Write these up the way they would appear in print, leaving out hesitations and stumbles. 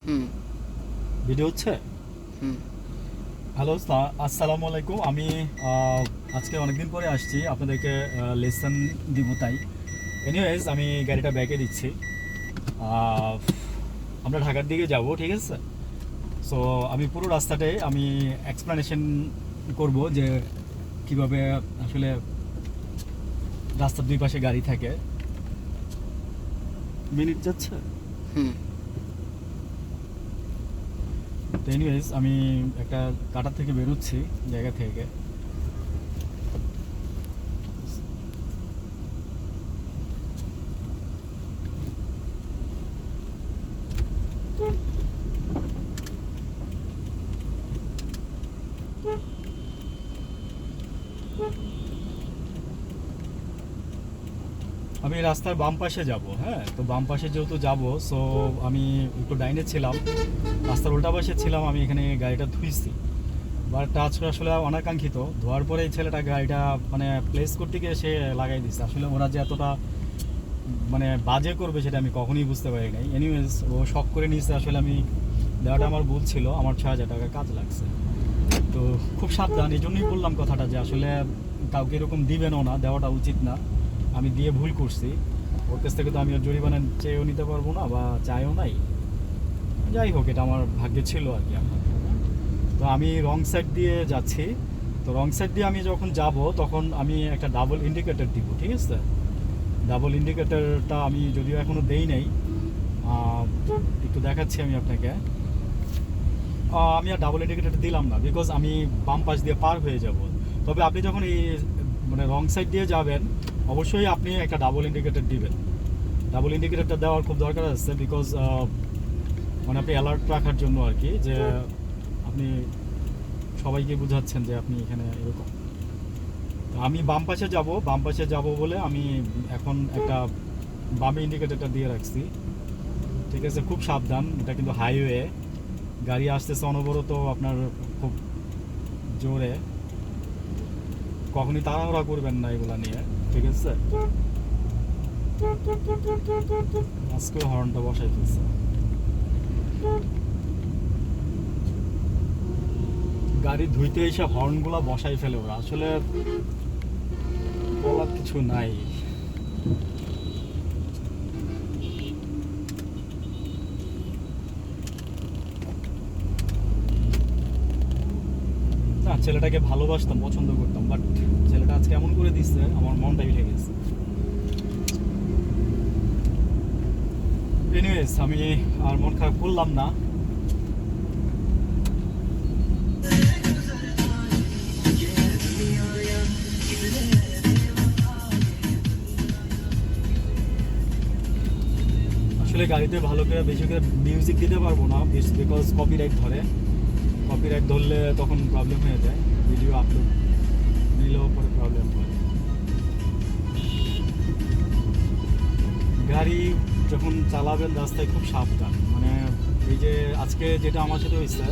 হুম, video হচ্ছে। হুম, hello, আসসালামু আলাইকুম। আমি আজকে অনেকদিন পরে আসছি আপনাদেরকে লেসন দিব তাই। এনিওয়েজ, আমি গাড়িটা ব্যাকে দিচ্ছি। আহ, আমরা ঢাকার দিকে যাব, ঠিক আছে। সো আমি পুরো রাস্তাটাই আমি এক্সপ্লানেশন করব যে কিভাবে আসলে রাস্তার দুই পাশে গাড়ি থাকে। মিনিট যাচ্ছে। হুম। তো এনিওয়েজ, আমি একটা কাটার থেকে বেরোচ্ছি জায়গা থেকে। আমি রাস্তার বাম পাশে যাব। হ্যাঁ, তো বাম পাশে যেহেতু যাব, সো আমি একটু ডাইনে ছিলাম, রাস্তার উল্টা পাশে ছিলাম। আমি এখানে গাড়িটা ধুইছি, বাট আজকে আসলে অনাকাঙ্ক্ষিত ধোয়ার পরে এই ছেলেটা গাড়িটা মানে প্লেস করতে গিয়ে সে লাগাই দিচ্ছে। আসলে ওরা যে এতটা মানে বাজে করবে সেটা আমি কখনোই বুঝতে পারি নাই। এনিওয়েজ, ও শখ করে নিয়েছে। আসলে আমি দেওয়াটা আমার ভুল ছিল, আমার 6,000 টাকা কাজ লাগছে। তো খুব সাবধান, এই জন্যই বললাম কথাটা যে আসলে কাউকে এরকম দিবেনও না, দেওয়াটা উচিত না। আমি দিয়ে ভুল করছি, ওর কাছ থেকে তো আমি আর জরিমানা চেয়েও নিতে পারবো না বা চাইও নাই। যাই হোক, এটা আমার ভাগ্যে ছিল আর কি এখন। তো আমি রং সাইড দিয়ে যাচ্ছি। তো রং সাইড দিয়ে আমি যখন যাব তখন আমি একটা ডাবল ইন্ডিকেটর দিব, ঠিক আছে। ডাবল ইন্ডিকেটরটা আমি যদিও এখনও দেই নাই, আহ, একটু দেখাচ্ছি আমি আপনাকে। আমি আর ডাবল ইন্ডিকেটর দিলাম না, বিকজ আমি বাম পাশ দিয়ে পার হয়ে যাব। তবে আপনি যখন এই মানে রং সাইড দিয়ে যাবেন, অবশ্যই আপনি একটা ডাবল ইন্ডিকেটর দিবেন। ডাবল ইন্ডিকেটরটা দেওয়ার খুব দরকার আছে, বিকজ মানে আপনি অ্যালার্ট রাখার জন্য আর কি, যে আপনি সবাইকে বোঝাচ্ছেন যে আপনি এখানে এরকম। আমি বাম পাশে যাব, বাম পাশে যাব বলে আমি এখন একটা বামে ইন্ডিকেটরটা দিয়ে রাখছি, ঠিক আছে। খুব সাবধান, এটা কিন্তু হাইওয়ে, গাড়ি আসতেছে অনবরত আপনার, খুব জোরে। কখনই তাড়াহুড়া করবেন না এগুলা নিয়ে, ঠিক আছে। আজকেও হর্নটা বসাই ফেলছে। গাড়ি ধুইতে এসে হর্নগুলা বসাই ফেলে ওরা, আসলে বলার কিছু নাই। না, ছেলেটাকে ভালোবাসতাম, পছন্দ করতাম, বাট ছেলেটা আজকে এমন করে দিচ্ছে আমার মনটাই ভেঙে গেছে। এনিওয়েজ, আমি আর মন খারাপ করলাম না। আসলে গাড়িতে ভালো করে বেশি করে মিউজিক দিতে পারবো না, বিকজ কপিরাইট ধরে। কপিরাইট ধরলে তখন প্রবলেম হয়ে যায়, ভিডিও আপলোড নিলেও পরে প্রবলেম হয়। গাড়ি যখন চালাবেন রাস্তায় খুব সাবধান, মানে এই যে আজকে যেটা আমার সাথে হয়েছে,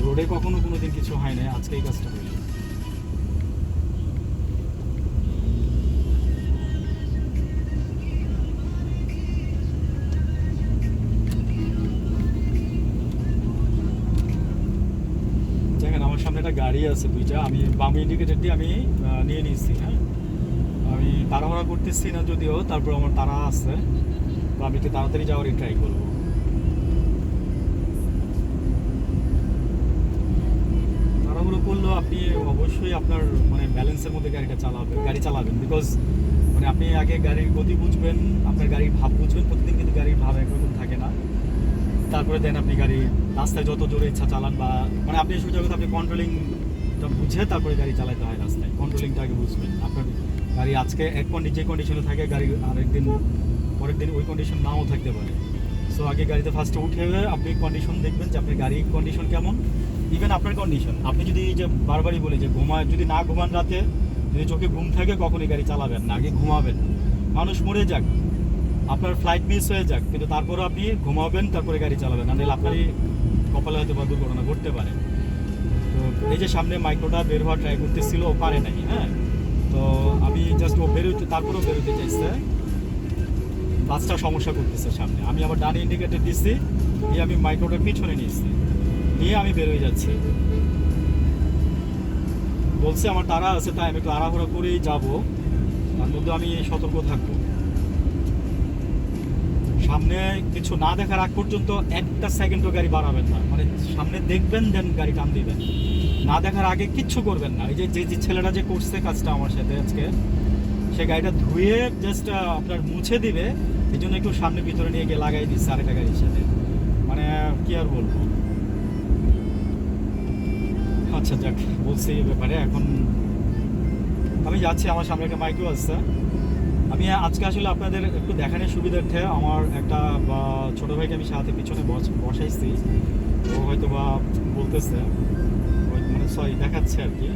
রোডে কখনো কোনো দিন কিছু হয় না, আজকে এই কাজটা হইল। দেখেন, আমার সামনে একটা গাড়ি আছে দুইটা, আমি বাম ইন্ডিকেটর দিয়ে আমি নিয়ে নিয়েছি। হ্যাঁ, আমি তাড়াহুড়া করতেছি না যদিও, তারপর আমার তাড়া আছে, তো আমি একটু তাড়াতাড়ি যাওয়ারই ট্রাই করবো। তাড়াহুড়ো করলেও আপনি অবশ্যই আপনার মানে ব্যালেন্সের মধ্যে গাড়ি চালাবেন, বিকজ মানে আপনি আগে গাড়ির গতি বুঝবেন, আপনার গাড়ির ভাব বুঝবেন। প্রতিদিন কিন্তু গাড়ির ভাব একরকম থাকে না। তারপরে দেন আপনি গাড়ি রাস্তায় যত জোরে ইচ্ছা চালান, বা মানে আপনি সোজা কথা, আপনি কন্ট্রোলিংটা বুঝে তারপরে গাড়ি চালাতে হয় রাস্তায়। কন্ট্রোলিংটা আগে বুঝবেন। আপনার গাড়ি আজকে যে কন্ডিশনে থাকে, গাড়ি আরেকদিন পরের দিন ওই কন্ডিশন নাও থাকতে পারে। সো আগে গাড়িতে ফার্স্টে উঠে আপনি কন্ডিশন দেখবেন যে আপনার গাড়ির কন্ডিশন কেমন। ইভেন আপনার কন্ডিশন, আপনি যদি যে বারবারই বলে যে যদি না ঘুমান রাতে, যদি চোখে ঘুম থাকে, কখনই গাড়ি চালাবেন না, আগে ঘুমাবেন। মানুষ মরে যাক, আপনার ফ্লাইট মিস হয়ে যাক, কিন্তু তারপরে আপনি ঘুমাবেন, তারপরে গাড়ি চালাবেন, না হলে আপনারই কপালে হয়তো বা দুর্ঘটনা ঘটতে পারে। তো এই যে সামনে মাইক্রোটা বের হওয়ার ট্রাই করতেছিল, ও পারে নাই। হ্যাঁ, তো আমি জাস্ট ও বেরোতে, তারপরেও বেরোতে চাইছে, বাসটা সমস্যা করতেছে সামনে। আমি আবার ডানে ইন্ডিকেটর দিচ্ছি, দিয়ে আমি মাইক্রোটা পিছনে নিয়েছি, নিয়ে আমি বেরোয় যাচ্ছি। বলছি আমার তাড়া আছে, তাই আমি একটু আড়াহুড়া করেই যাবো, তার মধ্যে আমি সতর্ক থাকবো। সামনে কিছু না দেখার আগ পর্যন্ত একটা সেকেন্ডও গাড়ি বাড়াবেন না, মানে সামনে দেখবেন দেন গাড়ি টান দিবেন, না দেখার আগে কিচ্ছু করবেন না। এই যে যে ছেলেটা যে করছে কাজটা আমার সাথে আজকে, সে গাড়িটা ধুয়ে জাস্ট আপনার মুছে দিবে, এই জন্য একটু সামনে ভিতরে নিয়ে গিয়ে লাগাই দিচ্ছে আরেকটা গাড়ির সাথে, মানে কি আর বলবো। আচ্ছা যাক, বলছি এই ব্যাপারে। এখন আমি যাচ্ছি, আমার সামনে একটা মাইক্রো আসছে। আমি আজকে আসলে আপনাদের একটু দেখানোর সুবিধার্থে আমার একটা ছোটো ভাইকে আমি সাথে পিছনে বসাইছি, ও হয়তো বা বলতেছে, মানে সরি দেখাচ্ছে আর কি।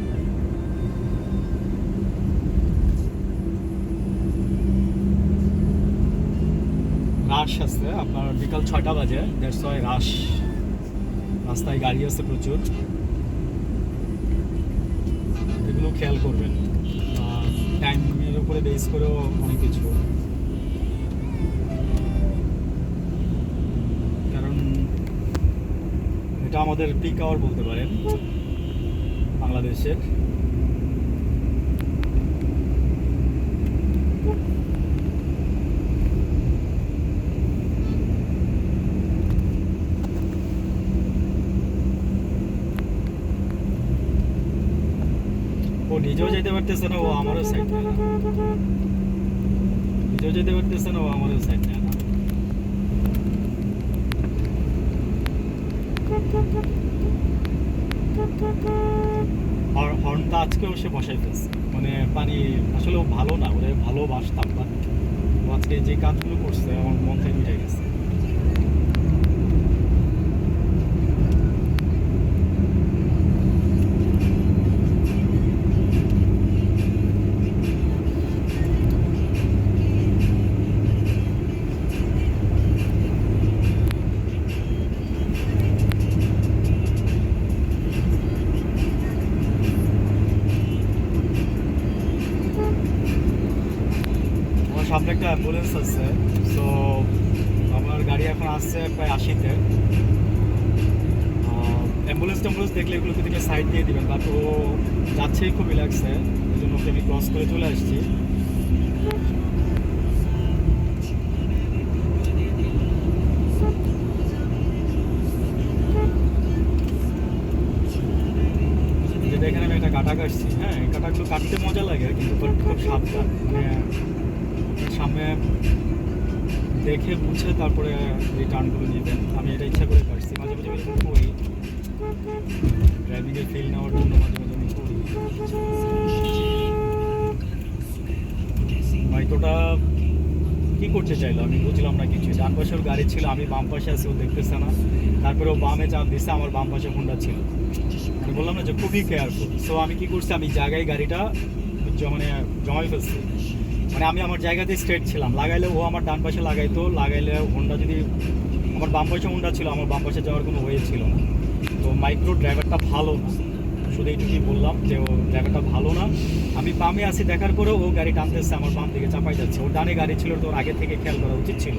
রাশ আছে আপনার বিকাল 6টা বাজে, দ্যাটস ওয়াই রাশ, রাস্তায় গাড়ি আছে প্রচুর, এগুলো খেয়াল করবেন। টাইমের উপরে বেস করেও অনেক কিছু, কারণ এটা আমাদের পিক আওয়ার বলতে পারেন বাংলাদেশের। ও নিজেও যেতে পারতেছে না, ও আমারও সাইড নেয় না, নিজেও যেতে পারতেছে না, ও আমারও সাইড নেয় না। আর হর্নটা আজকেও সে বসাই ফেলছে, মানে পানি আসলে ও ভালো না, ওরে ভালোবাসতাম, বাট ও আজকে যে কাজগুলো করছে আমার মন থেকে মিটে গেছে। সামনে একটা অ্যাম্বুলেন্স আছে, সো আমার গাড়ি এখন আসছে প্রায় 80-তে। অ্যাম্বুলেন্স দেখলে এগুলোকে থেকে সাইড দিয়ে দিবেন, বাট ও যাচ্ছেই খুব রিল্যাক্সে, এই জন্য ওকে আমি ক্রস করে চলে আসছি। যেটা এখানে আমি একটা কাটা কাটছি, হ্যাঁ এই কাটাগুলো কাটতে মজা লাগে, কিন্তু খুব সাবধান, মানে সামনে দেখে বুঝে তারপরে এই টার্নগুলো নেবেন। আমি এটা ইচ্ছা করে কাটছি, মাঝে মাঝে এরকম করি, ড্রাইভিংয়ের ফিল নেওয়ার জন্য মাঝে মাঝে আমি করি। মাইক্রোটা কী করতে চাইলো আমি বুঝলাম না কিছু। ডান পাশের গাড়ি ছিল, আমি বাম পাশে আছি, ও দেখতেছে না, তারপরে ও বামে চাপ দিচ্ছে, আমার বাম পাশে হোন্ডা ছিল। আমি বললাম না যে খুবই কেয়ারফুল। সো আমি কী করছি, আমি জায়গায় গাড়িটা মানে জমাই ফেলছি, মানে আমি আমার জায়গাতে স্ট্রেট ছিলাম, লাগাইলে ও আমার ডান পাশে লাগাইতো, লাগাইলে হোন্ডা যদি আমার বাম পাশে হোন্ডা ছিল, আমার বাম পাশে যাওয়ার কোনো ওয়ে ছিল না। তো মাইক্রো ড্রাইভারটা ভালো না, শুধু এইটুকুই বললাম যে ও ড্রাইভারটা ভালো না। আমি বামে আসি দেখার পরেও ও গাড়ি টানতেছে, আমার বাম দিকে চাপাই যাচ্ছে। ওর ডানে গাড়ি ছিল, তো ওর আগে থেকে খেয়াল করা উচিত ছিল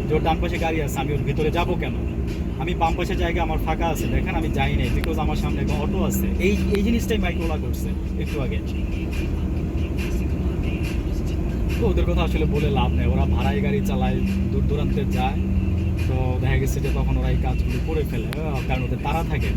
যে ওর ডান পাশে গাড়ি আছে, আমি ওর ভিতরে যাবো কেন। আমি বাম পাশে জায়গা আমার ফাঁকা আছে, দেখেন আমি যাই নাই, বিকজ আমার সামনে একটা অটো আছে। এই জিনিসটাই মাইক্রোলা করছে একটু আগে। তো ওদের কথা আসলে বলে লাভ নেই, ওরা ভাড়ায় গাড়ি চালায়, দূর দূরান্তে যায়, তো দেখা গেছে যে তখন ওরা এই কাজগুলো করে ফেলে, কারণ ওদের তাড়া থাকে।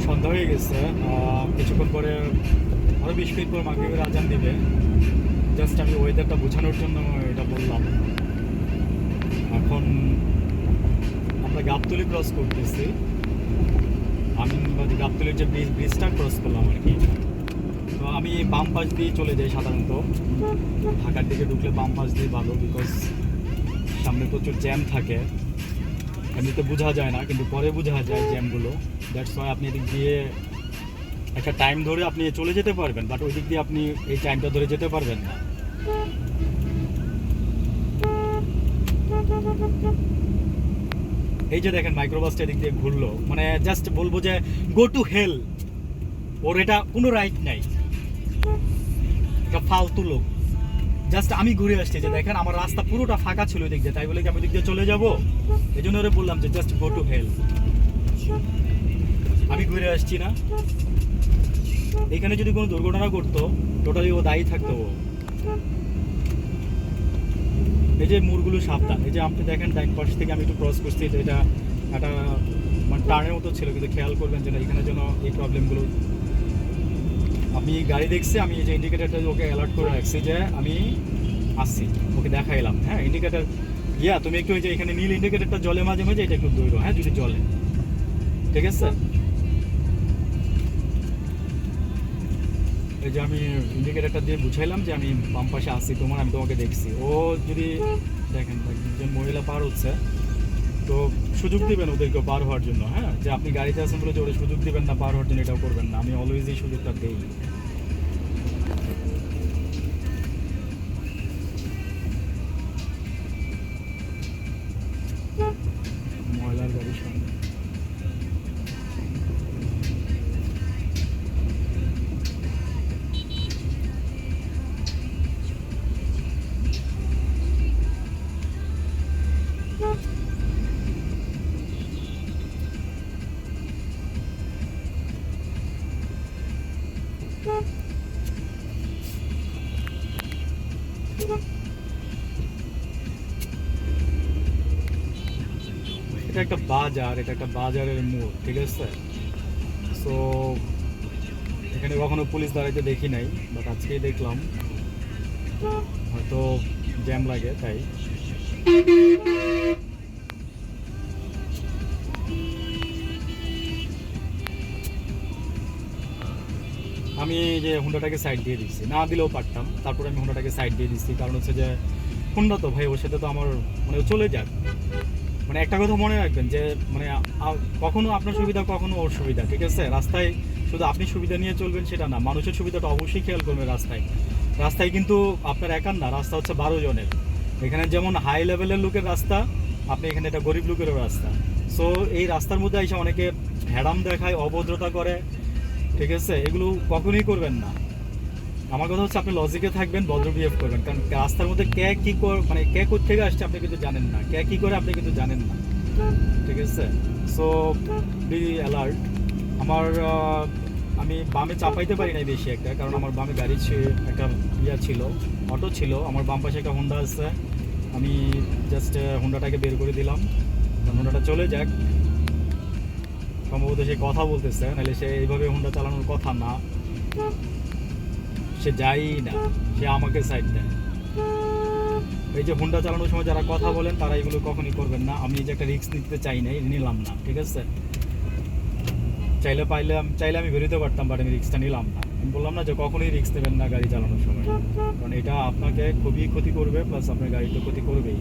সন্ধ্যা হয়ে গেছে, কিছুক্ষণ পরে আরও 20 মিনিট পর মাগরিবের আজান দিবে। জাস্ট আমি ওয়েদারটা বোঝানোর জন্য এটা বললাম। এখন আমরা গাবতলী ক্রস করতেছি। আমি গাবতলীর যে ব্রিজটা ক্রস করলাম আর কি। তো আমি বাম পাশ দিয়ে চলে যাই সাধারণত, ঢাকার দিকে ঢুকলে বাম পাশ দিয়ে ভালো, বিকজ সামনে প্রচুর জ্যাম থাকে। এমনিতে বোঝা যায় না, কিন্তু পরে বোঝা যায় জ্যামগুলো। দ্যাটস ওয়াই আপনি এদিক দিয়ে একটা টাইম ধরে আপনি চলে যেতে পারবেন, বাট ওই দিক দিয়ে আপনি এই টাইমটা ধরে যেতে পারবেন না। এই যে দেখেন মাইক্রোবাসটা এদিক দিয়ে ঘুরলো, মানে জাস্ট বলবো যে গো টু হেল, ওর এটা কোনো রাইট নাই, এটা ফালতু লোক। জাস্ট আমি ঘুরে আসছি, যে দেখেন আমার রাস্তা পুরোটা ফাঁকা ছিল ওই দিক দিয়ে, তাই বলে কি আমি দিক দিয়ে চলে যাবো? এই জন্য ওরে বললাম যে জাস্ট গো টু হেল। আমি ঘুরে আসছি না, এখানে যদি কোনো দুর্ঘটনা করতো টোটালি ও দায়ী থাকতো ও। এই যে মোড়গুলো সাবধান, এই যে আপনি দেখেন ডাইন পাশ থেকে আমি একটু ক্রস করছি, এটা একটা মানে টার্নের মতো ছিল, কিন্তু খেয়াল করবেন যে এখানে যেন এই প্রবলেমগুলো। আমি গাড়ি দেখছি, আমি এই যে ইন্ডিকেটারটা ওকে অ্যালার্ট করে রাখছি যে আমি আসছি, ওকে দেখাইলাম। হ্যাঁ ইন্ডিকেটার তুমি একটু এই যে এখানে নীল ইন্ডিকেটারটা জলে মাঝে মাঝে, এটা একটু দৌড়ো, হ্যাঁ যদি জলে, ঠিক আছে? এই যে আমি ইন্ডিকেটারটা দিয়ে বুঝাইলাম যে আমি বাম পাশে আসছি তোমার, আমি তোমাকে দেখছি। ও যদি দেখেন একজন মহিলা পার হচ্ছে, তো সুযোগ দিবেন ওদেরকে পার হওয়ার জন্য। হ্যাঁ, যে আপনি গাড়িতে আছেন বলে যে ওরা সুযোগ দিবেন না পার হওয়ার জন্য, এটাও করবেন না। আমি অলওয়েজ এই সুযোগটা দেই। ময়লার গাড়ির সামনে এটা একটা বাজার, এটা একটা বাজারের মোড়, ঠিক আছে? সো এখানে কখনো পুলিশ দাঁড়াইতে দেখি নাই, বাট আজকেই দেখলাম, হয়তো জ্যাম লাগে তাই। আমি যে হুন্ডাটাকে সাইড দিয়ে দিচ্ছি, না দিলেও পারতাম, তারপরে আমি হুন্ডাটাকে সাইড দিয়ে দিচ্ছি। কারণ হচ্ছে যে হুন্ডা তো ভাই, ওর সাথে তো আমার মানে চলে যাক। মানে একটা কথা মনে রাখবেন যে মানে কখনো আপনার সুবিধা কখনো ওর সুবিধা, ঠিক আছে? রাস্তায় শুধু আপনি সুবিধা নিয়ে চলবেন সেটা না, মানুষের সুবিধাটা অবশ্যই খেয়াল করবেন। রাস্তায় কিন্তু আপনার একার না, রাস্তা হচ্ছে 12 জনের। এখানে যেমন হাই লেভেলের লোকের রাস্তা, আপনি এখানে এটা গরিব লোকেরও রাস্তা। সো এই রাস্তার মধ্যে এসে অনেকে ভ্যাডাম দেখায়, অভদ্রতা করে, ঠিক আছে? এগুলো কখনোই করবেন না। আমার কথা হচ্ছে আপনি লজিকে থাকবেন, ভদ্র বিহেভ করবেন। কারণ রাস্তার মধ্যে কে কি মানে কে কোথেকে আসছে আপনি কিন্তু জানেন না, কে কি করে আপনি কিন্তু জানেন না, ঠিক আছে? So be alert. আমি বামে চাপাইতে পারি নাই বেশি একটা, কারণ আমার বামে গাড়ি একটা ছিল, অটো ছিল। আমার বাম পাশে একটা হোন্ডা আছে, আমি জাস্ট হোন্ডাটাকে বের করে দিলাম, হোন্ডাটা চলে যাক। সম্ভবত সে কথা বলতেছে, নাহলে সে এইভাবে হোন্ডা চালানোর কথা না। সে যাই না, সে আমাকে সাইড দেয়। এই যে হোন্ডা চালানোর সময় যারা কথা বলেন তারা এগুলো কখনই করবেন না। আমি যে একটা রিস্ক নিতে চাই না, নিলাম না, ঠিক আছে? চাইলে আমি বেরোতে পারতাম, বাট আমি রিস্কটা নিলাম না। আমি বললাম না যে কখনোই রিস্ক নেবেন না গাড়ি চালানোর সময়, কারণ এটা আপনাকে খুবই ক্ষতি করবে, প্লাস আপনার গাড়ি তো ক্ষতি করবেই।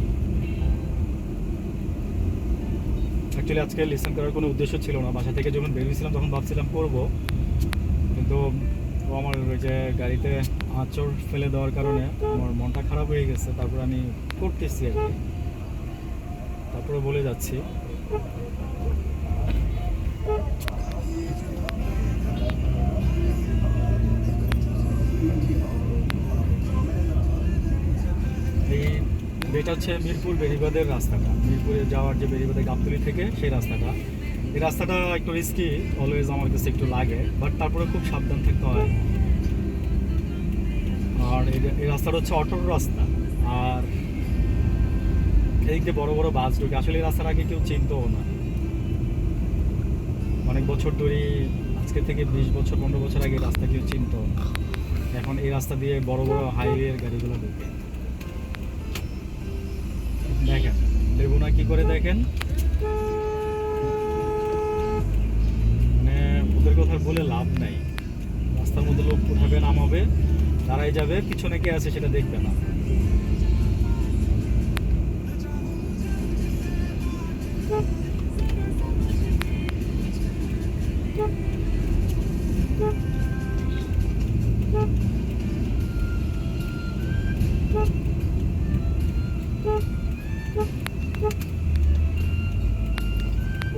অ্যাকচুয়ালি আজকে লিসেন করার কোনো উদ্দেশ্য ছিল না। বাসা থেকে যখন বেরিয়েছিলাম তখন ভাবছিলাম করবো, কিন্তু ও আমার ওই যে গাড়িতে আঁচড় ফেলে দেওয়ার কারণে আমার মনটা খারাপ হয়ে গেছে। তারপর আমি করতেছি আর কি, তারপরে বলে যাচ্ছি। এটা হচ্ছে মিরপুর বেড়িবাঁধের রাস্তাটা, মিরপুরে যাওয়ার যে বেড়িবাঁধের গাবতলী থেকে সেই রাস্তাটা। এই রাস্তাটা একটু রিস্কি, অলওয়েজ আমার কাছে একটু লাগে, বাট তারপরে খুব সাবধান থাকতে হয়। আর এই রাস্তাটা হচ্ছে অটোর রাস্তা, আর এদিকে বড় বড় বাস ঢুকে। আসলে এই রাস্তার আগে কেউ চিনতও না, অনেক বছর ধরেই, আজকে থেকে 20 বছর 15 বছর আগে রাস্তা কেউ চিনতো না। এখন এই রাস্তা দিয়ে বড় বড় হাইওয়ের গাড়িগুলো ঢুকে। দেখেন ওরা কি করে দেখেন, মানে ওদের কথা বলে লাভ নাই। রাস্তার মধ্যে লোক উঠাবে নামাবে, দাঁড়াই যাবে, পিছনে কে আছে সেটা দেখবে না।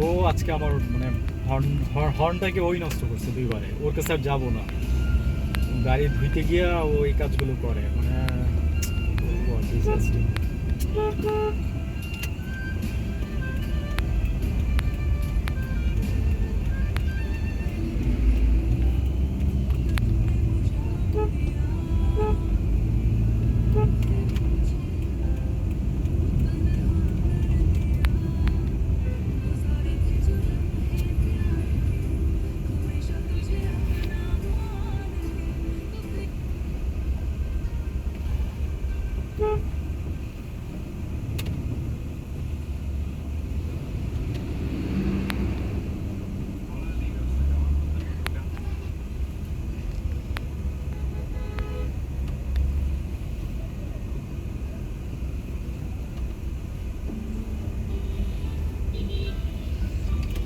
ও আজকে আমার মানে হর্নটাকে ওই নষ্ট করছে দুইবারে, ওর কাছে আর যাবো না। গাড়ি ধুইতে গিয়া ও এই কাজগুলো করে, মানে বলবো আর disgusting।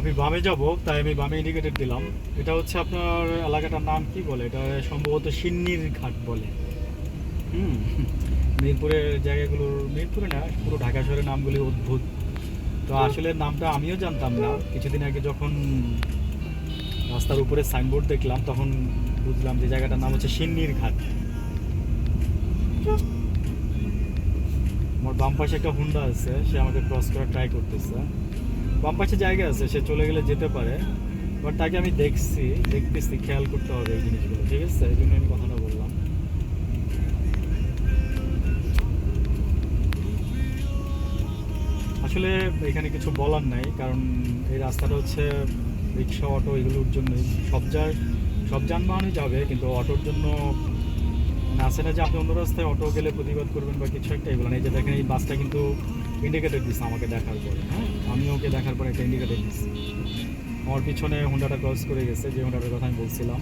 আমি বামে যাব, তাই আমি বামে ইন্ডিকেটর দিলাম। এটা হচ্ছে আপনার এলাকাটার নাম কি বলে, এটা সম্ভবত সিন্নির ঘাট বলে। হুম, মিরপুরের জায়গাগুলোর, মিরপুরে না পুরো ঢাকা শহরের নামগুলি অদ্ভুত। তো আসলে নামটা আমিও জানতাম না, কিছুদিন আগে যখন রাস্তার উপরে সাইনবোর্ড দেখলাম তখন বুঝলাম যে জায়গাটার নাম হচ্ছে সিন্নির ঘাট। আমার বাম পাশে একটা হুন্ডা আছে, সে আমাকে ক্রস করার ট্রাই করতেছে। বাম পাশে জায়গা আছে, সে চলে গেলে যেতে পারে, বাট তাকে আমি দেখতেছি, খেয়াল করতে হবে এই জিনিসগুলো, ঠিক আছে? এই জন্য আমি কথাটা বললাম। আসলে এখানে কিছু বলার নাই, কারণ এই রাস্তাটা হচ্ছে রিক্সা, অটো এগুলোর জন্যই, সব যানবাহনই যাবে, কিন্তু অটোর জন্য মানে আছে না যে আপনি অন্য রাস্তায় অটো গেলে প্রতিবাদ করবেন বা কিছু একটা, এগুলো না। এই যে দেখেন, এই বাসটা কিন্তু ইন্ডিকেটর দিচ্ছে আমাকে দেখার পরে, হ্যাঁ, আমি ওকে দেখার পরে একটা ইন্ডিকেটর দিচ্ছি। আমার পিছনে হুন্ডাটা ক্রস করে গেছে, যে হুন্ডাটার কথা আমি বলছিলাম।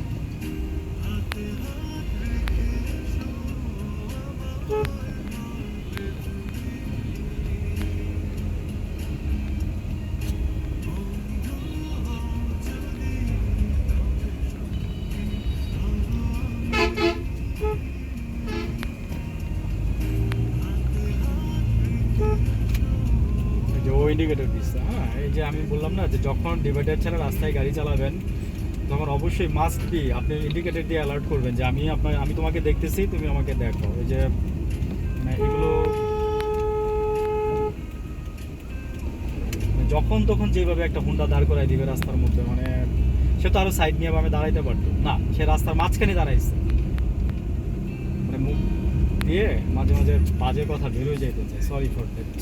এই যে ও ইন্ডিকেটর দিচ্ছে, হ্যাঁ, এই যে আমি বললাম না যে যখন ডিভাইডার ছাড়া রাস্তায় গাড়ি চালাবেন তখন অবশ্যই মাস্ট বি আপনি ইন্ডিকেটর দিয়ে অ্যালার্ট করবেন যে আমি তোমাকে দেখতেছি, তুমি আমাকে দেখো। এই যে মানে এগুলো মানে যখন তখন যেভাবে একটা হুন্ডা দাঁড় করাই দিবে রাস্তার মধ্যে, মানে সে তো আরো সাইড নিয়ে আমি দাঁড়াইতে পারতো না, সে রাস্তার মাঝখানে দাঁড়াইছে, মানে মুখ দিয়ে মাঝে মাঝে বাজে কথা বেরোয় যাইতেছে, সরি ফর দ্যাট।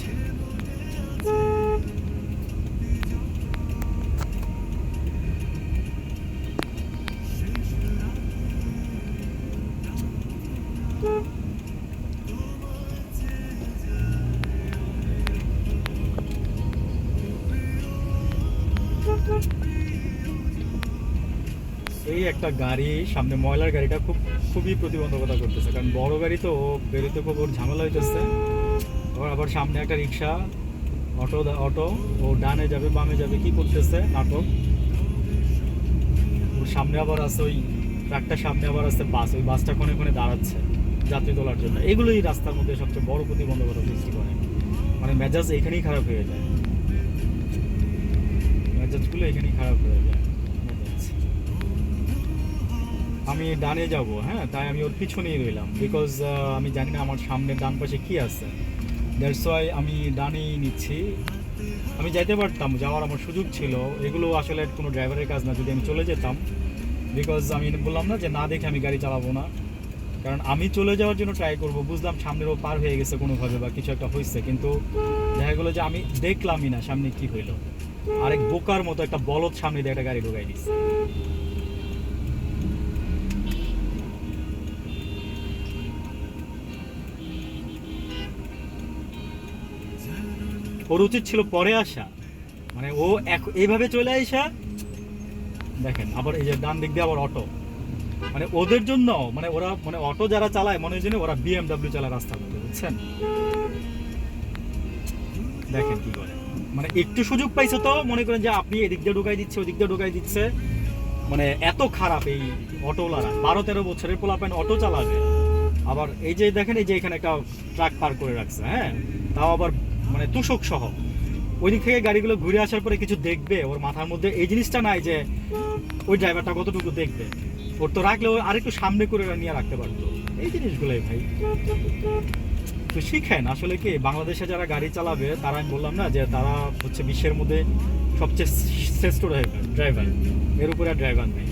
এই একটা গাড়ি সামনে, ময়লার গাড়িটা খুবই প্রতিবন্ধকতা করতেছে, কারণ বড় গাড়ি তো ও বেরোতে খুব ওর ঝামেলা হইতেছে। আবার সামনে একটা রিক্সা, অটো ও ডানে যাবে বামে যাবে কি করতেছে নাটক। ওর সামনে আবার আছে ওই ট্রাকটার সামনে আবার আছে বাস, ওই বাসটা ক্ষণে ক্ষণে দাঁড়াচ্ছে যাত্রী তোলার জন্য। এগুলোই রাস্তার মধ্যে সবচেয়ে বড় প্রতিবন্ধকতা সৃষ্টি করে, মানে মেজাজ এখানেই খারাপ হয়ে যায়, মেজাজগুলো এখানেই খারাপ হয়ে যায়। আমি ডানে যাব, হ্যাঁ, তাই আমি ওর পিছনেই রইলাম, বিকজ আমি জানি না আমার সামনে ডান পাশে কি আছে, দ্যাটস ওয়াই আমি ডানেই নিচ্ছি। আমি যাইতে পারতাম, যাওয়ার আমার সুযোগ ছিল, এগুলো আসলে কোনো ড্রাইভারের কাজ না যদি আমি চলে যেতাম, বিকজ আমি বললাম না যে না দেখে আমি গাড়ি চালাবো না, কারণ আমি চলে যাওয়ার জন্য ট্রাই করব, বুঝলাম সামনেরও পার হয়ে গেছে কোনোভাবে বা কিছু একটা হয়েছে, কিন্তু দেখা গেলো যে আমি দেখলামই না সামনে কি হইলো, আরেক বোকার মতো একটা বলদ সামনে দিয়ে একটা গাড়ি ঢুকাই দিচ্ছে। ওর উচিত ছিল পরে আসা, মানে ও এইভাবে চলে আসা। দেখেন আবার এই যে ডান দিক দিয়ে আবার অটো, মানে ওদের জন্য, মানে ওরা মানে অটো যারা চালায় মনে হয় ওরা বিএমডাব্লিউ চালায় রাস্তার মধ্যে, বুঝছেন? দেখেন কি করে, মানে একটু সুযোগ পাইছে তো মনে করেন যে আপনি এদিক দিয়ে ঢুকাই দিচ্ছে ওদিক দিয়ে ঢুকাই দিচ্ছে। মানে এত খারাপ এই অটোওয়ালারা, 12-13 বছরের পোলাপান অটো চালাবে। আবার এই যে দেখেন এই যে এখানে একটা ট্রাক পার করে রাখছে, হ্যাঁ, তাও আবার মানে তুষক সহ। ওই দিক থেকে গাড়িগুলো ঘুরে আসার পরে কিছু দেখবে, ওর মাথার মধ্যে এই জিনিসটা নাই যে ওই ড্রাইভারটা কতটুকু দেখবে। ওর তো রাখলে ও আরেকটু সামনে করে নিয়ে রাখতে পারতো। এই জিনিসগুলোই ভাই তো শিখেন। আসলে কি বাংলাদেশে যারা গাড়ি চালাবে তারা, আমি বললাম না যে তারা হচ্ছে বিশ্বের মধ্যে সবচেয়ে শ্রেষ্ঠ ড্রাইভার, এর উপরে আর ড্রাইভার নেই।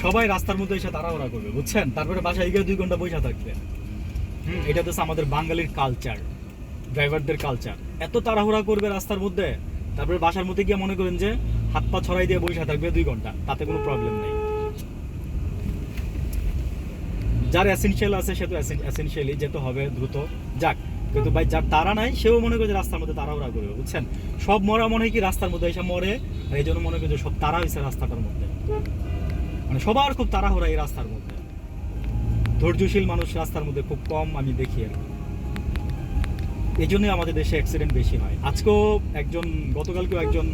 সবাই রাস্তার মধ্যে এসে তাড়াহুড়া করবে, বুঝছেন? তারপরে বাসায় গিয়ে 2 ঘন্টা বসে থাকবে। এটা তো আমাদের বাঙালির কালচার, ড্রাইভারদের কালচার। এত তাড়াহুড়া করবে রাস্তার মধ্যে, তারপরে বাসার মধ্যে গিয়ে মনে করেন যে হাত পা ছড়াই দিয়ে বসে থাকবে 2 ঘন্টা, তাতে কোনো প্রবলেম নেই। যার এসেনশিয়াল আছে সে তো এসেনশিয়ালি যেতে হবে দ্রুত যাক, কিন্তু ভাই যার তারা নাই সেও মনে করে যে রাস্তার মধ্যে তাড়াহুড়া করবে, বুঝছেন? সব মরা মনে হয় কি রাস্তার মধ্যে এসে মরে, আর এই জন্য মনে করে যে সব তাড়া হয়েছে রাস্তাটার মধ্যে। মানে সবার খুব তাড়াহুড়া এই রাস্তার মধ্যে, ধৈর্যশীল মানুষ রাস্তার মধ্যে খুব কম আমি দেখি আর কি। এই জন্যই আমাদের দেশে অ্যাক্সিডেন্ট বেশি হয়। আজকেও একজন, গতকালকেও একজন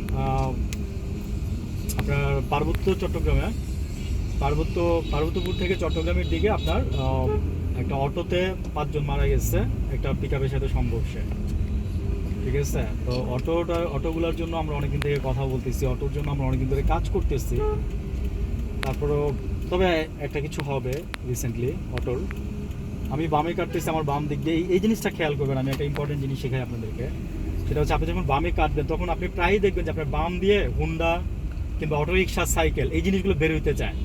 আপনার পার্বত্যপুর থেকে চট্টগ্রামের দিকে আপনার একটা অটোতে 5 জন মারা গেছে একটা পিকআপের সাথে সংঘর্ষে, ঠিক আছে? তো অটোগুলোর জন্য আমরা অনেকদিন থেকে কথা বলতেছি, অটোর জন্য আমরা অনেকদিন ধরে কাজ করতেছি। তারপরও তবে একটা কিছু হবে রিসেন্টলি অটোর। আমি বামে কাটতেছি, আমার বাম দিক দিয়ে এই জিনিসটা খেয়াল করবেন। আমি একটা ইম্পর্টেন্ট জিনিস শেখাই আপনাদেরকে, সেটা হচ্ছে আপনি যখন বামে কাটবেন তখন আপনি প্রায়ই দেখবেন যে আপনার বাম দিয়ে হুন্ডা কিংবা অটো রিক্সা, সাইকেল এই জিনিসগুলো বের হইতে চায়।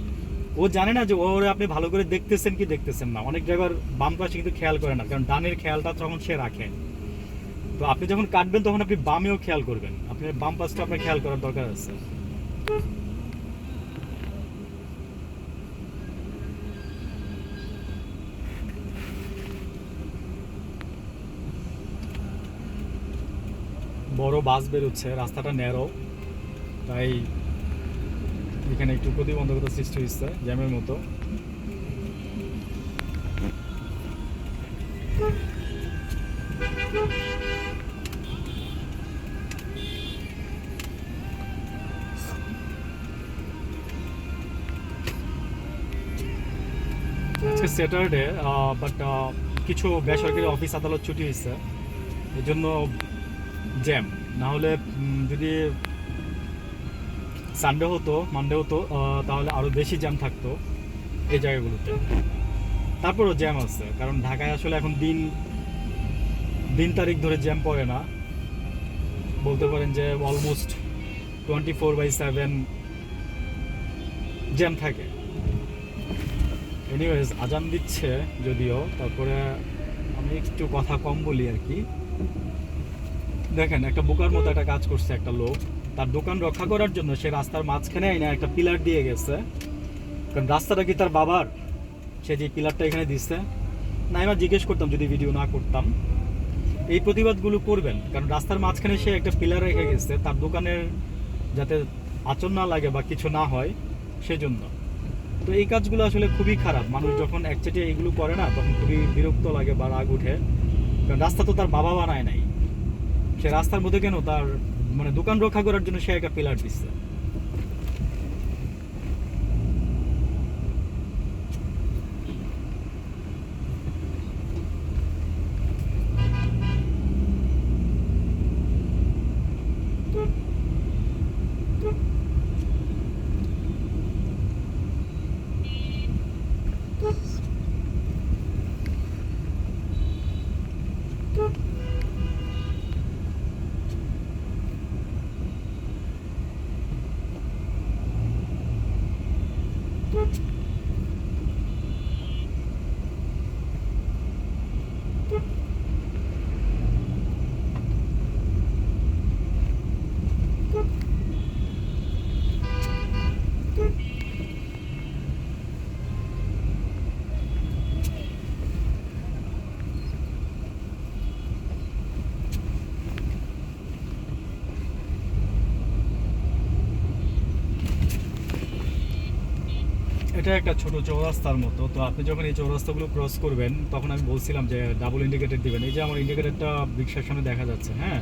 ও জানে না যে ওরে আপনি ভালো করে দেখতেছেন কি দেখতেছেন না। অনেক ড্রাইভার বাম পাশে কিন্তু খেয়াল করে না, কারণ ডানের খেয়ালটা তখন সে রাখে। তো আপনি যখন কাটবেন তখন আপনি বামেও খেয়াল করবেন, আপনি বাম পাশটা আপনার খেয়াল করার দরকার আছে। বড় বাস বেরোচ্ছে, রাস্তাটা ন্যারো, তাই এখানে একটু প্রতিবন্ধকতা সৃষ্টি হচ্ছে জ্যামের মতো। আজকে স্যাটারডে, বাট কিছু বেসরকারি অফিস আদালত ছুটি হয়েছে, এই জন্য জ্যাম। না হলে যদি সানডে হতো, মানডে হতো, তাহলে আরও বেশি জ্যাম থাকতো এই জায়গাগুলোতে। তারপরও জ্যাম আছে, কারণ ঢাকায় আসলে এখন দিন তারিখ ধরে জ্যাম পড়ে না, বলতে পারেন যে অলমোস্ট 24/7 জ্যাম থাকে। এনিওয়েজ আজান দিচ্ছে যদিও, তারপরে আমি একটু কথা কম বলি আর কি। দেখেন একটা বোকার মতো একটা কাজ করছে একটা লোক, তার দোকান রক্ষা করার জন্য সে রাস্তার মাঝখানে না একটা পিলার দিয়ে গেছে। কারণ রাস্তাটা কি তার বাবার, সে যে পিলারটা এখানে দিচ্ছে না। আমি জিজ্ঞেস করতাম যদি ভিডিও না করতাম। এই প্রতিবাদগুলো করবেন, কারণ রাস্তার মাঝখানে সে একটা পিলার রেখে গেছে তার দোকানের যাতে আচর না লাগে বা কিছু না হয় সেজন্য। তো এই কাজগুলো আসলে খুবই খারাপ। মানুষ যখন একচেটে এগুলো করে না তখন খুবই বিরক্ত লাগে বা রাগ উঠে, কারণ রাস্তা তো তার বাবা বানায় নাই। সে রাস্তার মধ্যে কেন তার মানে দোকান রক্ষা করার জন্য সে একটা পিলার দিচ্ছে। এটা একটা ছোট চৌরাস্তার মতো। তো আপনি যখন এই চৌরাস্তাগুলো ক্রস করবেন তখন আমি বলছিলাম যে ডাবল ইন্ডিকেটর দিবেন। এই যে আমার ইন্ডিকেটরটা রিক্সার সামনে দেখা যাচ্ছে, হ্যাঁ,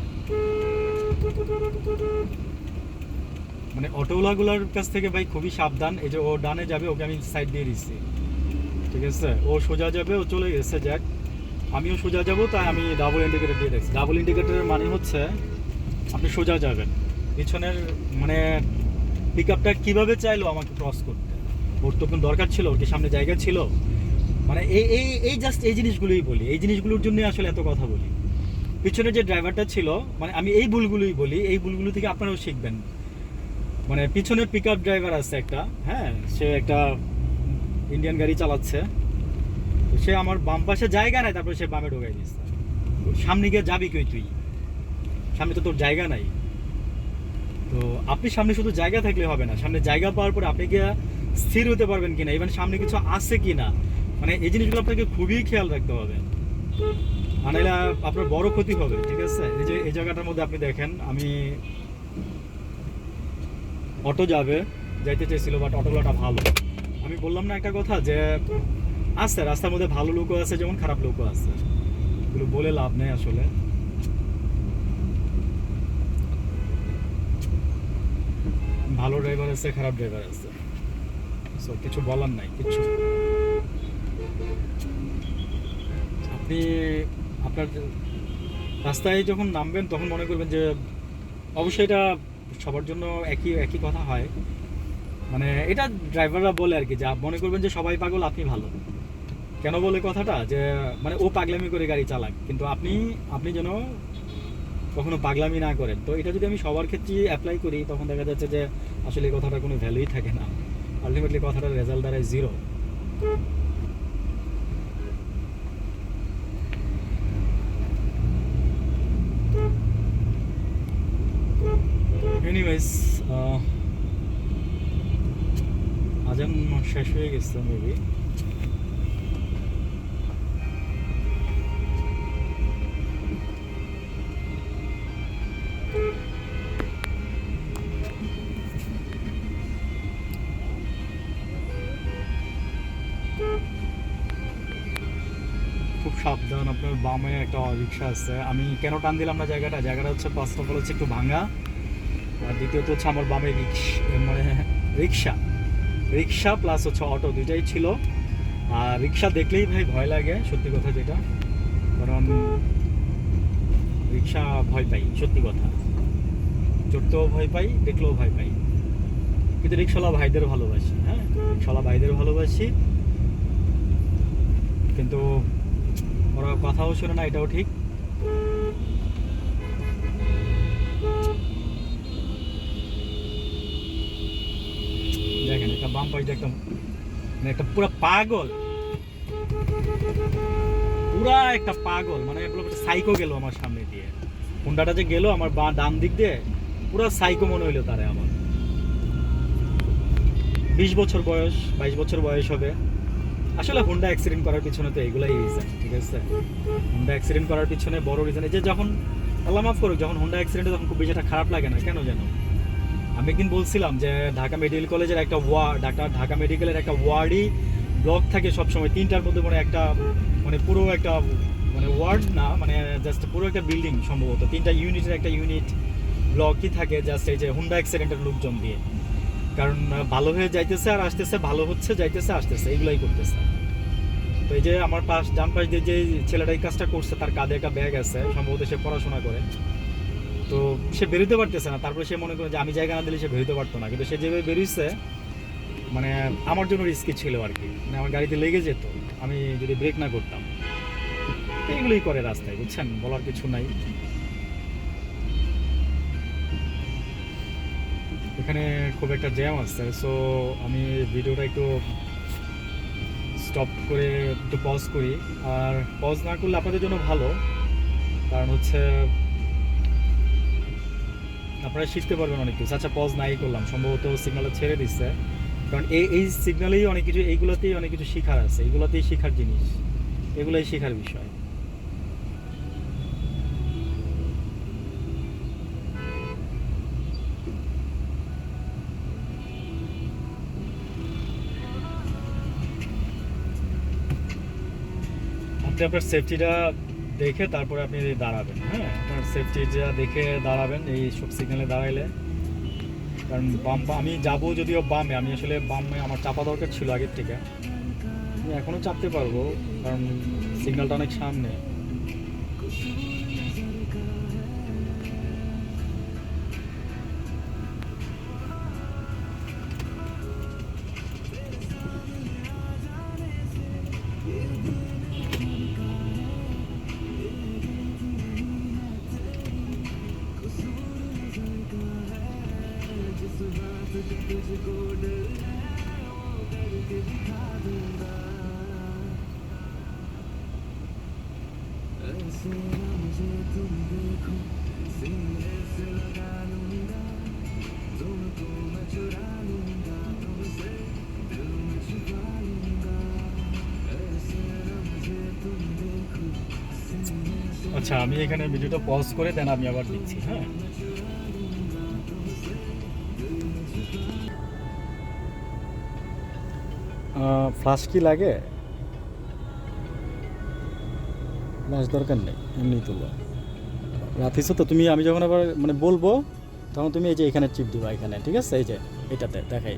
মানে অটোওয়ালাগুলোর কাছ থেকে ভাই খুবই সাবধান। এই যে ও ডানে যাবে, ওকে আমি সাইড দিয়ে দিচ্ছি, ঠিক আছে, ও সোজা যাবে, ও চলে গেছে, যাক আমিও সোজা যাব, তাই আমি ডাবল ইন্ডিকেটর দিয়ে দেখছি। ডাবল ইন্ডিকেটরের মানে হচ্ছে আপনি সোজা যাবেন, পিছনের মানে পিক আপটা কীভাবে চাইলো আমাকে ক্রস করতে, ওর তো কোনো দরকার ছিল, ওর কি সামনে জায়গা ছিল, মানে এই এই এই জাস্ট এই জিনিসগুলোই বলি, এই জিনিসগুলোর জন্যই আসলে এত কথা বলি। পিছনে যে ড্রাইভারটা ছিল, মানে আমি এই ভুলগুলোই বলি, এই ভুলগুলো থেকে আপনারাও শিখবেন। মানে পিছনে পিক আপ ড্রাইভার আছে একটা, হ্যাঁ, সে একটা ইন্ডিয়ান গাড়ি চালাচ্ছে, তো সে আমার বাম পাশে জায়গা নাই, তারপরে সে বামে ঢোকাই দিচ্ছে। সামনে গিয়ে যাবি কই তুই, সামনে তো তোর জায়গা নাই। তো আপনি সামনে শুধু জায়গা থাকলে হবে না, সামনে জায়গা পাওয়ার পরে আপনি গিয়ে স্থির হতে পারবেন কিনা, ইভেন সামনে কিছু আছে কিনা, মানে এই জিনিসগুলো আপনাকে খুবই খেয়াল রাখতে হবে, নাহলে আপনার বড় ক্ষতি হবে, ঠিক আছে। এই যে এই জায়গাটার মধ্যে আপনি দেখেন, আমি অটো যাবে যাইতে চাইছিল, বাট অটোগুলোটা ভালো। আমি বললাম না একটা কথা যে আছে রাস্তার মধ্যে ভালো লোকও আছে যেমন খারাপ লোকও আছে, এগুলো বলে লাভ নেই আসলে। ভালো ড্রাইভার আছে, খারাপ ড্রাইভার আছে, সো কিছু বলার নাই কিছু। আপনি আপনার রাস্তায় যখন নামবেন তখন মনে করবেন যে, অবশ্যই এটা সবার জন্য একই একই কথা হয়, মানে এটা ড্রাইভাররা বলে আর কি, যা মনে করবেন যে সবাই পাগল আপনি ভালো। কেন বলে কথাটা, যে মানে ও পাগলামি করে গাড়ি চালাক, কিন্তু আপনি আপনি যেন কখনো পাগলামি না করেন। তো এটা যদি আমি সবার ক্ষেত্রে অ্যাপ্লাই করি তখন দেখা যাচ্ছে যে আসলে এই কথাটা কোনো ভ্যালুই থাকে না, আলটিমেটলি কথাটার রেজাল্ট দাঁড়ায় জিরো। এনিওয়েজ, আজান শেষ হয়ে গেছে মেবি। খুব সাবধান, আপনার বামে একটা রিক্সা আছে। আমি কেন টান দিলাম না জায়গাটা, জায়গাটা হচ্ছে ফার্স্ট অফ অল হচ্ছে একটু ভাঙা, আর দ্বিতীয়ত হচ্ছে আমার বামে মানে রিক্সা রিক্সা প্লাস হচ্ছে অটো দুইটাই ছিল। আর রিক্সা দেখলেই ভাই ভয় লাগে, সত্যি কথা যেটা, কারণ রিক্সা ভয় পাই, সত্যি কথা, চড়তেও ভয় পাই, দেখলেও ভয় পাই, কিন্তু রিক্সাওয়ালা ভাইদের ভালোবাসি, হ্যাঁ, রিক্সাওয়ালা ভাইদের ভালোবাসি, কিন্তু ওরা কথাও শোনে না, এটাও ঠিক। দেখেন একটা বাম পাশ দিয়ে একটা, মানে একটা পুরো পাগল, পুরা একটা পাগল, মানে সাইকো গেল আমার সামনে দিয়ে, হুন্ডাটা যে গেল আমার ডান দিক দিয়ে, পুরো সাইকো মনে হইলো তারে আমার। 20 বছর বয়স, 22 বছর বয়স হবে। আসলে হুন্ডা অ্যাক্সিডেন্ট করার পিছনে তো এগুলাই রিজন, ঠিক আছে। হুন্ডা অ্যাক্সিডেন্ট করার পিছনে বড় রিজন এই যে, যখন আল্লাহ মাফ করুক, যখন হুন্ডা অ্যাক্সিডেন্টে তখন খুব বেশি একটা খারাপ লাগে না, কেন জানো, আমি একদিন বলছিলাম যে ঢাকা মেডিকেল কলেজের একটা ঢাকা মেডিকেলের একটা ওয়ার্ডই ব্লক থাকে সবসময়, 3টার মধ্যে মানে একটা, মানে পুরো একটা, মানে ওয়ার্ড না, মানে জাস্ট পুরো একটা বিল্ডিং সম্ভবত 3টা ইউনিটের একটা ইউনিট ব্লকই থাকে, জাস্ট এই যে হুন্ডা অ্যাক্সিডেন্টের লোকজন দিয়ে। কারণ ভালো হয়ে যাইতেছে আর আসতেছে, ভালো হচ্ছে যাইতেছে আসতেছে, এগুলাই করতেছে। তো এই যে আমার ডান পাশ দিয়ে যে ছেলেটা এই কাজটা করছে, তার কাঁধে একটা ব্যাগ আছে, সম্ভবত সে পড়াশোনা করে, তো সে বেরোতে পারতেছে না। তারপরে সে মনে করে যে আমি জায়গা না দিলে সে বেরোতে পারতো না, কিন্তু সে যেভাবে বেরিয়েছে, মানে আমার জন্য রিস্কি ছিল আর কি, মানে আমার গাড়িতে লেগে যেত আমি যদি ব্রেক না করতাম। এইগুলোই করে রাস্তায়, বুঝছেন, বলার কিছু নাই। এখানে খুব একটা জ্যাম আছে, সো আমি ভিডিওটা একটু স্টপ করে একটু পজ করি। আর পজ না করলে আপনাদের জন্য ভালো, কারণ হচ্ছে আপনারা শিখতে পারবেন অনেক কিছু। আচ্ছা, পজ নাই করলাম, সম্ভবত সিগন্যালটা ছেড়ে দিচ্ছে, কারণ এই সিগন্যালেই অনেক কিছু, এইগুলোতেই অনেক কিছু শেখার আছে, এইগুলোতেই শেখার জিনিস, এগুলোই শেখার বিষয়। আপনি আপনার সেফটিটা দেখে তারপরে আপনি দাঁড়াবেন, হ্যাঁ আপনার সেফটিটা দেখে দাঁড়াবেন এই সব সিগন্যালে দাঁড়াইলে। কারণ আমি যাবো যদিও বামে, আমি আসলে বামে আমার চাপা দরকার ছিল আগের থেকে, আমি এখনও চাপতে পারবো কারণ সিগন্যালটা অনেক সামনে। আচ্ছা, আমি এখানে ভিডিওটা পজ করে দেন আমি আবার দিচ্ছি, হ্যাঁ। ফ্লাশ কি লাগে? ফ্লাশ দরকার নেই, এমনি তুলো। রাত হয়েছে তো, তুমি আমি যখন আবার মানে বলবো তখন তুমি এই যে এখানে চিপ দিবা এখানে, ঠিক আছে? এই যে এটাতে দেখাই।